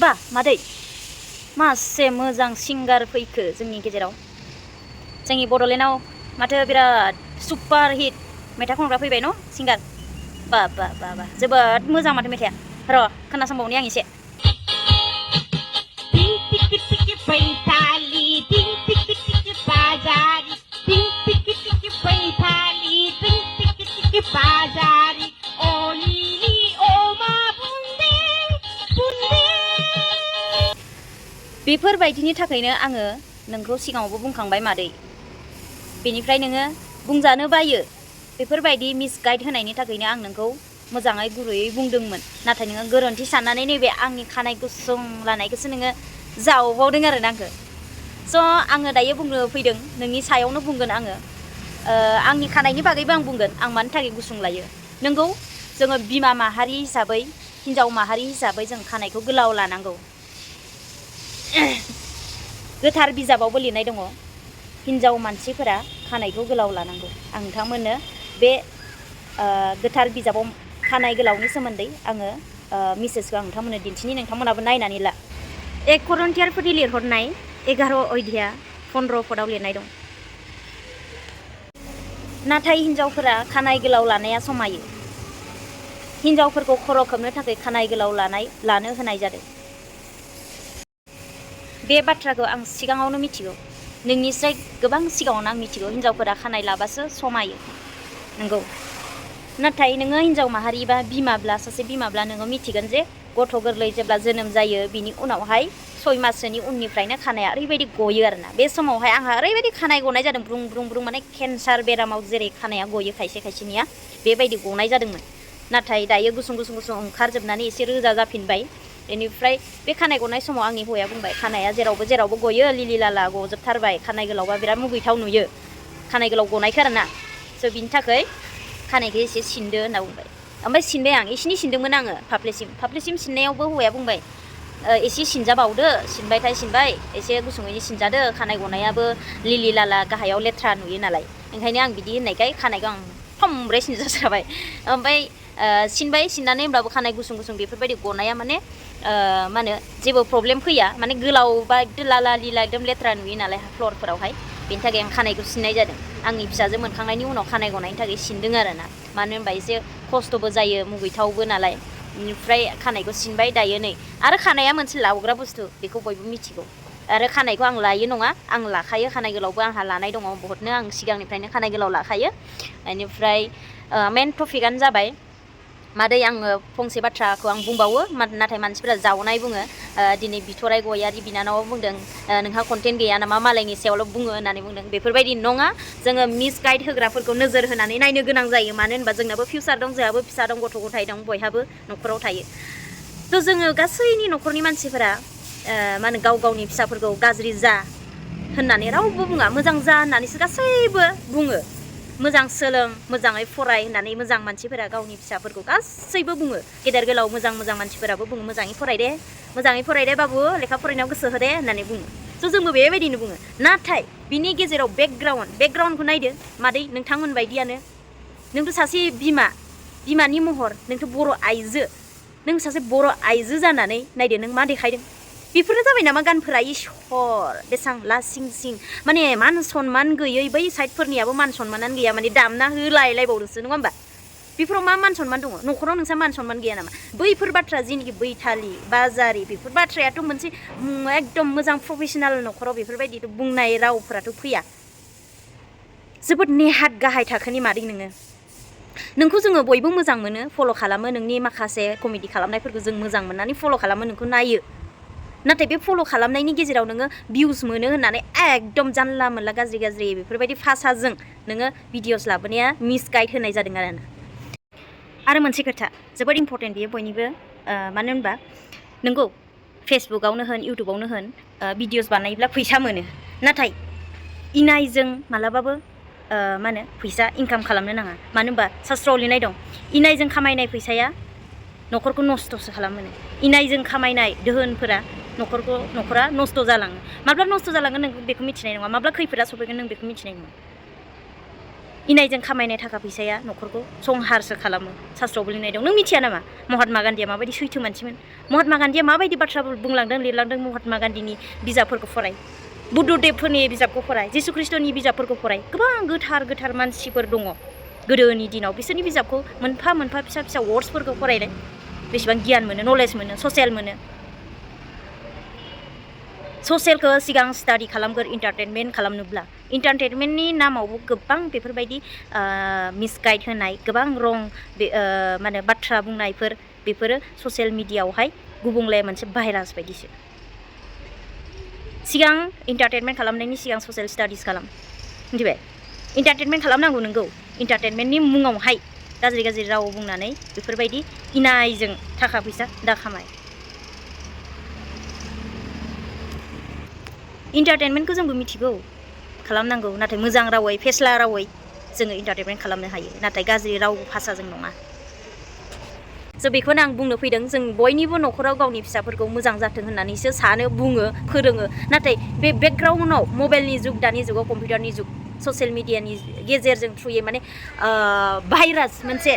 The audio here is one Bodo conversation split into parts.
बा मादै मासे मोजां सिंगार फैखो जोंनि गेजेराव जोंनि बड'लेण्डआव माथो बिराद सुपार हिट मेथाइ खनग्रा फैबाय न सिंगार बा बा बा बा जोबोद मोजां माथो मेथाइआ र' खोनासंबावनि आं एसे बेफोरबायदिनि थाखायनो आङो नोंखौ सिगाङावबो बुंखांबाय मादै बेनिफ्राय नोङो बुंजानो बायो बेफोरबायदि मिसगाइड होनायनि थाखायनो आं नोंखौ मोजाङै गुरैयै बुंदोंमोन नाथाय नोङो गोरोन्थि साननानै नैबे आंनि खानाय गुसुं लानायखौसो नोङो जावबावदों आरो ना आंखौ स' आङो दायो बुंनो फैदों नोंनि सायावनो बुंगोन आङो आंनि खानायनि बागैबो आं बुंगोन आं मानि थाखाय गुसुं लायो नंगौ जोङो बिमा माहारि हिसाबै हिन्जाव माहारि हिसाबै जों खानायखौ गोलाव लानांगौ गोथार बिजाबावबो लिरनाय दङ हिन्जाव मानसिफोरा खानायखौ गोलाव लानांगौ आं नोंथांमोननो बे गोथार बिजाबाव खानाय गोलावनि सोमोन्दै आङो मेसेजखौ आं नोंथांमोननो दिन्थिनि नोंथांमोनाबो नायनानै ला 1 करन्थियारफोरनि लिरहरनाय 11 अध्याय 15 पदआव लिरनाय दं नाथाय हिन्जावफोरा खानाय गोलाव लानाया समायो हिन्जावफोरखौ खर' खोबनो थाखाय खानाय गोलाव लानो होनाय जादों बे बाथ्राखौ आं सिगाङावनो मिथिगौ नोंनिफ्राय गोबां सिगाङावनो आं मिथिगौ हिन्जावफोरा खानाय लाबासो समायो नंगौ नाथाय नोङो हिन्जाव माहारि बा बिमाब्ला सासे बिमाब्ला नोङो मिथिगोन जे गथ' गोरलै जेब्ला जोनोम जायो बिनि उनावहाय 6 माससोनि उननिफ्रायनो खानाया ओरैबायदि गयो आरोना बे समावहाय आंहा ओरैबायदि खानाय गनाय जादों ब्रुं ब्रुं ब्रुं माने केन्सार बेरामाव जेरै खानाया गयो खायसे खायसेनिया बेबायदि गनाय जादोंमोन नाथाय दायो गुसुं गुसुं गुसुं ओंखारजोबनानै एसे रोजा जाफिनबाय बेनिफ्राय बे खानाय गनाय समाव आंनि हौवाया बुंबाय खानाया जेरावबो गयो लिलि लाला गजोबथारबाय खानाय गोलावबा बिराद मुगैथाव नुयो खानाय गोलाव गनायखो आरोना स' बिनि थाखाय खानायखौ एसे सिनदो होनना बुंबाय ओमफ्राय सिनबाय आं एसेनि सिनदोंमोन आङो फाफ्लिसिम सिननायावबो हौवाया बुंबाय एसे सिनजाबावदो सिनबाय एसे गुसुङैनो सिनजादो खानाय गनायाबो लिलि लाला गाहायाव लेथ्रा नुयो नालाय ओंखायनो आं बिदि होननायखाय खानायखौ आं थमब्रै सिनजास्राबाय ओमफ्राय सिनबाय सिननानै होमब्लाबो खानाय गुसुं गुसुं बेफोरबायदि गनाया माने मा होनो जेबो प्रब्लेम फैया माने गोलाव बा लाला लिला एकदम लेथ्रा नुयो नालाय फ्लरफोरावहाय बेनि थाखाय आं खानायखौ सिननाय जादों आंनि फिसाजो मोनखांनायनि उनाव खानाय गनायनि थाखाय सिनदों आरोना मानो होनबा एसे खस्थ'बो जायो मुगैथावबो नालाय बेनिफ्राय खानायखौ सिनबाय दायो नै आरो खानाया मोनसे लावग्रा बुस्थु बेखौ बयबो मिथिगौ आरो खानायखौ आं लायो नङा आं लाखायो खानाय गोलावबो आंहा लानाय दङ बहुतनो आं सिगांनिफ्रायनो खानाय गोलाव लाखायो बेनिफ्राय मेन टपिकआनो जाबाय मादै आङो फंसे बाथ्राखौ आं बुंबावो नाथाय मानसिफोरा जावनाय बुङो दिनै बिथराय गयारि बिनानावा बुंदों नोंहा कन्टेन्ट गैया नामा मालायनि सायावल' बुङो होननानै बुंदों बेफोरबायदि नङा जोङो मिसगाइड होग्राफोरखौ नोजोर होनानै नायनो गोनां जायो मानो होनबा जोंनाबो फिउचार दं जोंहाबो फिसा दं गथ' गथाय दं बयहाबो न'खराव थायो थ' जोङो गासैनि न'खरनि मानसिफोरा मा होनो गाव गावनि फिसाफोरखौ गाज्रि जा होननानै रावबो बुङा मोजां जा होननानैसो गासैबो बुङो मोजां सोलों मोजाङै फराय होननानै मोजां मानसिफोरा गावनि फिसाफोरखौ गासैबो बुङो गेदेर गोलाव मोजां मानसिफोराबो बुङो मोजाङै फराय दे बाबु लेखा फरायनायाव गोसो हो दे होननानै बुङो स' जोंबो बेबायदिनो बुङो नाथाय बिनि गेजेराव बेकग्राउन्डखौ नायदो मादै नोंथांमोन बायदियानो नोंथ' सासे बिमानि महर नोंथ' बर' आइजो नों सासे बर' आइजो जानानै नायदो नों मा देखायदों बेफोरनो जाबाय नामा गानफोरा इसर बेसां लासिं सिं माने मान सनमान गैयै बै साइडफोरनियाबो मान सनमानानो गैया माने दामना होलायलायबावदोंसो नङा होमबा बेफोराव मा मान सनमान दङ न'खराव नोंसा मान सनमान गैया नामा बैफोर बाथ्रा जेनिखि बैथालि बाजारि बेफोर बाथ्रायाथ' मोनसे एकदम मोजां प्रफेसनेल न'खराव बेफोरबायदि बुंनाय रावफोराथ' फैया जोबोद नेहात गाहाय थाखोनि मादै नोंखौ जोङो बयबो मोजां मोनो फल' खालामो नोंनि माखासे कमेडि खालामनायफोरखौ जों मोजां मोननानै फल' खालामो नोंखौ नायो नाथाय बे फल' खालामनायनि गेजेराव नोङो भिउस मोनो होननानै एकदम जानला मोनला गाज्रि बेफोरबायदि भाषाजों नोङो भिडिअस लाबोनाया मिसगाइड होनाय जादों आरो मोनसे खोथा जोबोद इम्परटेन्ट बियो बयनिबो मानो होनबा नोंगौ फेसबुकआवनो होन इउटुबावनो होन भिडिअस बानायोब्ला फैसा मोनो नाथाय इनायजों मालाबाबो मा होनो फैसा इनकाम खालामनो नाङा मानो होनबा शास्त्रआव लिरनाय दं इनायजों खामायनाय फैसाया न'खरखौ नस्थ'सो खालामो इनायजों खामायनाय दोहोनफोरा न'खरा नस्थ' जालाङो माब्ला नस्थ' जालांगोन नों बेखौ मिथिनाय नङा माब्ला खैफोदा सफैगोन नों बेखौ मिथिनाय नङा इनायजों खामायनाय थाखा फैसाया न'खरखौ संहारसो खालामो शास्त्रआवबो लिरनाय दं। नों मिथिया नामा महात्मा गान्धीया माबायदि सैथो मानसिमोन? महात्मा गान्धीया माबायदि बाथ्रा बुंलांदों लिरलांदों महात्मा गान्धीनि बिजाबफोरखौ फराय, बुद्धदेबफोरनि बिजाबखौ फराय, जिसु ख्रिस्ट'नि बिजाबफोरखौ फराय। गोबां गोथार मानसिफोर दङ गोदोनि दिनाव, बिसोरनि बिजाबखौ मोनफा मोनफा फिसा फिसा वर्ड्सफोरखौ फरायनाय बेसेबां गियान मोनो, नलेज मोनो, ससियेल मोनो। ससियेलखौ सिगां स्टाडि खालामगोर इन्टारटेनमेन्ट खालामनोब्ला। इन्टारटेनमेन्टनि नामावबो गोबां बेफोरबायदि मिसगाइड होनाय, गोबां रं माने बाथ्रा बुंनायफोर बेफोरो ससियेल मिडियाआवहाय गुबुंले मोनसे भाइरास बायदिसो। सिगां इन्टारटेनमेन्ट खालामनायनि सिगां ससियेल स्टाडिस खालाम, मिथिबाय? इन्टारटेनमेन्ट खालामनांगौ नोंगौ, इन्टारटेनमेन्टनि मुङावहाय गाज्रि राव बुंनानै बेफोरबायदि इनायजों थाखा फैसा दा खामाय। इन्टारटेनमेन्टखौ जोंबो मिथिगौ खालामनांगौ, नाथाय मोजां रावै फेस्ला रावै जोङो इन्टारटेनमेन्ट खालामनो हायो, नाथाय गाज्रि राव भाषाजों नङा। स' बेखौनो आं बुंनो फैदों, जों बयनिबो न'खराव गावनि फिसाफोरखौ मोजां जाथों होननानैसो सानो, बुङो, फोरोङो। नाथाय बे बेकग्राउन्डआव मबाइलनि जुग, दानि जुगाव कम्पिउटारनि जुग, ससियेल मिडियानि गेजेरजों थ्रुयै माने भाइरास मोनसे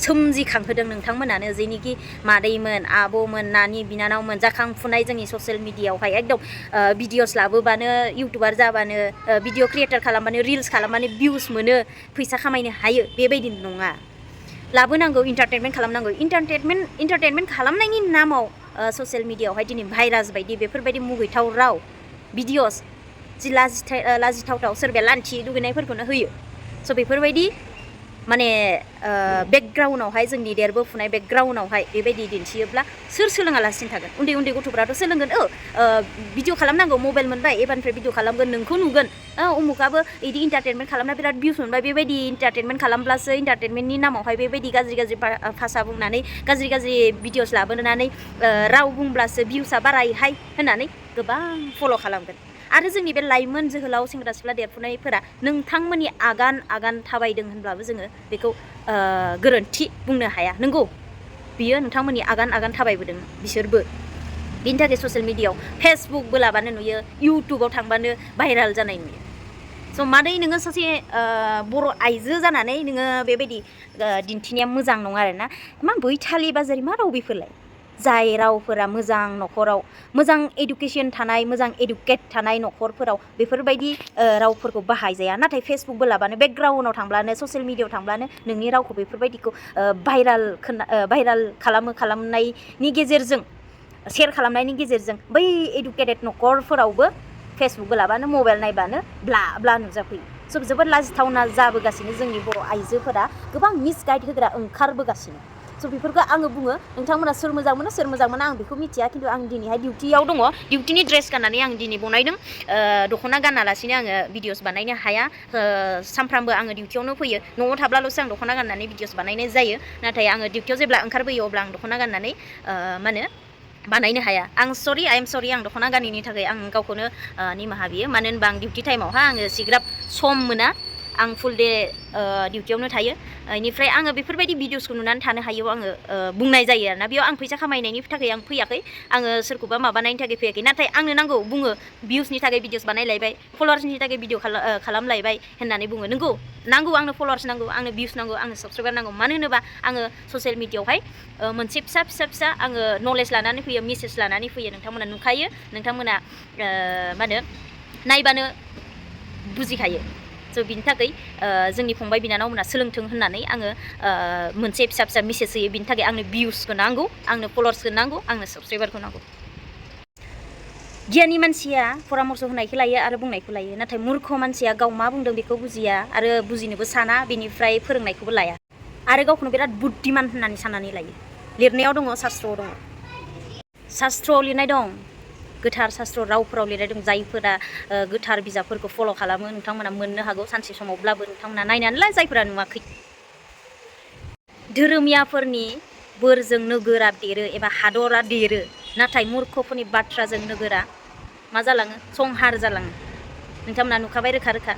सोमजिखांहोदों नोंथांमोनानो, जेनिखि मादैमोन, आब'मोन, नानि बिनानावमोन जाखांफुनाय जोंनि ससियेल मिडियाआवहाय एकदम भिडिअस लाबोबानो, इउटुबार जाबानो, भिडिअ क्रिएटर खालामबानो, रिल्स खालामबानो भिउस मोनो, फैसा खामायनो हायो, बेबायदि नङा। लाबोनांगौ, इन्टारटेनमेन्ट खालामनांगौ। इन्टारटेनमेन्ट खालामनायनि नामाव ससियेल मिडियाआवहाय दिनै भाइरास बायदि बेफोरबायदि मुगैथाव राव भिडिअस जि लाजिथावथाव, सोरबाया लान्थि दुगैनायफोरखौनो होयो। स' बेफोरबायदि माने बेकग्राउन्डआवहाय, जोंनि देरबोफुनाय बेकग्राउन्डआवहाय बेबायदि दिन्थियोब्ला सोर सोलोङालासिनो थागोन? उन्दै गथ'फ्राथ' सोलोंगोन। भिडिअ खालामनांगौ, मबाइल मोनबाय, एबारनिफ्राय भिडिअ खालामगोन, नोंखौ नुगोन, उमुकाबो बिदि इन्टारटेनमेन्ट खालामना बिराद भिउस मोनबाय, बेबायदि इन्टारटेनमेन्ट खालामब्लासो इन्टारटेनमेन्टनि नामावहाय बेबायदि गाज्रि भाषा बुंनानै, गाज्रि भिडिअस लाबोनानै राव बुंब्लासो भिउसआ बारायहाय होननानै गोबां फल' खालामगोन। आरो जोंनि बे लाइमोन जोहोलाव सेंग्रा सिख्ला देरफुनायफोरा नोंथांमोननि आगान थाबायदों होनब्लाबो जोङो बेखौ गोरोन्थि बुंनो हाया। नंगौ, बियो नोंथांमोननि आगान थाबायबोदों बिसोरबो। बिनि थाखाय ससियेल मिडियाआव फेसबुक बोलाबानो नुयो, इउटुबाव थांबानो भाइराल जानाय नुयो। स' मादै नोङो सासे बर' आइजो जानानै नोङो बेबायदि दिन्थिनाया मोजां नङा आरोना। मा बैथालि बाजारि मा राव बेफोरलाय? जाय रावफोरा मोजां न'खराव, मोजां एडुकेसन थानाय, मोजां एडुकेट थानाय न'खरफोराव बेफोरबायदि रावफोरखौ बाहायजाया। नाथाय फेसबुक बोलाबानो, बेकग्राउन्डआव थांब्लानो, ससियेल मिडियाआव थांब्लानो नोंनि रावखौ बेफोरबायदिखौ भाइराल खालामनायनि गेजेरजों, शेयार खालामनायनि गेजेरजों बै एडुकेटेड न'खरफोरावबो फेसबुक बोलाबानो, मबाइल नायबानो ब्ला नुजाफैयो। स' जोबोद लाजिथावना जाबोगासिनो जोंनि बर' आइजोफोरा, गोबां मिसगाइड होग्रा ओंखारबोगासिनो। स' बेफोरखौ आङो बुङो, नोंथांमोना सोर मोजां मोनो सोर मोजां मोना आं बेखौ मिथिया, खिन्थु आं दिनैहाय डिउटियाव दङ, डिउटिनि ड्रेस गाननानै आं दिनै बनायदों। दख'ना गानालासिनो आङो भिडिअस बानायनो हाया। सानफ्रामबो आङो डिउटियावनो फैयो, न'आव थाब्लाल'सो आं दख'ना गाननानै भिडिअस बानायनाय जायो। नाथाय आङो डिउटियाव जेब्ला ओंखारबोयो अब्ला आं दख'ना गाननानै मा होनो बानायनो हाया। आइ एम सरि, आं दख'ना गानैनि थाखाय आं गावखौनो निमाहा बियो। मानो होनबा आं डिउटि टाइमावहा आङो सिग्राब सम मोना, आं फुल डे डिउटियावनो थायो। बेनिफ्राय आङो बेफोरबायदि भिडिअसखौ नुनानै थानो हायो आङो बुंनाय जायो आरोना। बेयाव आं फैसा खामायनायनि थाखाय आं फैयाखै, आङो सोरखौबा माबानायनि थाखाय फैयाखै। नाथाय आंनो नांगौ, बुङो भिउसनि थाखाय भिडिअस बानायलायबाय, फल'वार्सनि थाखाय भिडिअ खालामलायबाय होननानै बुङो। नंगौ, आंनो फल'वार्स नांगौ, आंनो भिउस नांगौ, आंनो साबसक्राइबार नांगौ। मानो होनोबा आङो ससियेल मिडियाआवहाय मोनसे फिसा आङो नलेज लानानै फैयो, मेसेज लानानै फैयो। नोंथांमोना नुखायो, नोंथांमोना मा होनो नायबानो बुजिखायो। स' बिनि थाखाय जोंनि फंबाय बिनानावमोना सोलोंथों होननानै आङो मोनसे फिसा मेसेज होयो। बिनि थाखाय आंनो भिउसखौ नांगौ, आंनो फल'वार्सखौ नांगौ, आंनो साबसक्राइबारखौ नांगौ। गियानि मानसिया परामर्श होनायखौ लायो आरो बुंनायखौ लायो, नाथाय मुर्ख मानसिया गाव मा बुंदों बेखौ बुजिया आरो बुजिनोबो साना, बेनिफ्राय फोरोंनायखौबो लाया आरो गावखौनो बिराद बुद्धिमान होननानै साननानै लायो। लिरनायाव दङ, शास्त्रआव दङ, शास्त्रआव लिरनाय दं, गोथार शास्त्र रावफोराव लिरनाय दं। जायफोरा गोथार बिजाबफोरखौ फल' खालामो नोंथांमोना मोननो हागौ सानसे समावब्लाबो, नोंथांमोना नायनानै ला जायफोरा नुवाखै। धोरोमियाफोरनि बोरजों नोगोरा देरो एबा हादरा देरो, नाथाय मुर्खफोरनि बाथ्राजों नोगोरा मा जालाङो? संहार जालाङो। नोंथांमोना नुखाबाय रोखा।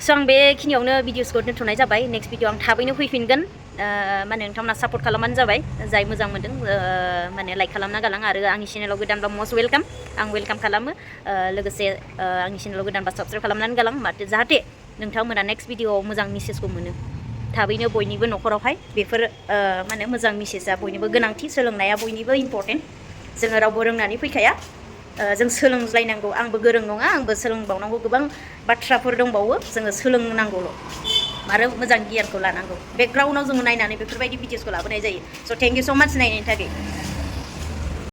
स' आं बेखिनियावनो भिडिअसखौ दोनथ'नाय जाबाय। नेक्स्ट भिडिअ आं थाबैनो फैफिनगोन। माने नोंथांमोना सापर्ट खालामबानो जाबाय जाय मोजां मोनदों माने लाइक खालामना गालां आरो आंनि चेनेलाव गोदानबा मस्ट वेलकाम आं वेलकाम खालामो लोगोसे आंनि चेनेलाव गोदानबा साबस्क्राइब खालामनानै गालां जाहाथे नोंथांमोना नेक्स्ट भिडिअआव मोजां मेसेजखौ मोनो थाबैनो बयनिबो न'खरावहाय बेफोर माने मोजां मेसेजआ बयनिबो गोनांथि सोलोंनाया बयनिबो इम्परटेन्ट जोङो रावबो रोंनानै फैखाया जों सोलोंज्लायनांगौ आंबो गोरों नङा आंबो सोलोंबावनांगौ गोबां बाथ्राफोर दंबावो जोङो सोलोंनांगौल' आरो मोजां गियानखौ लानांगौ बेकग्राउन्डआव जोङो नायनानै बेफोरबायदि भिडिअसखौ लाबोनाय जायो स' थेंक इउ स' माच नायनायनि थाखाय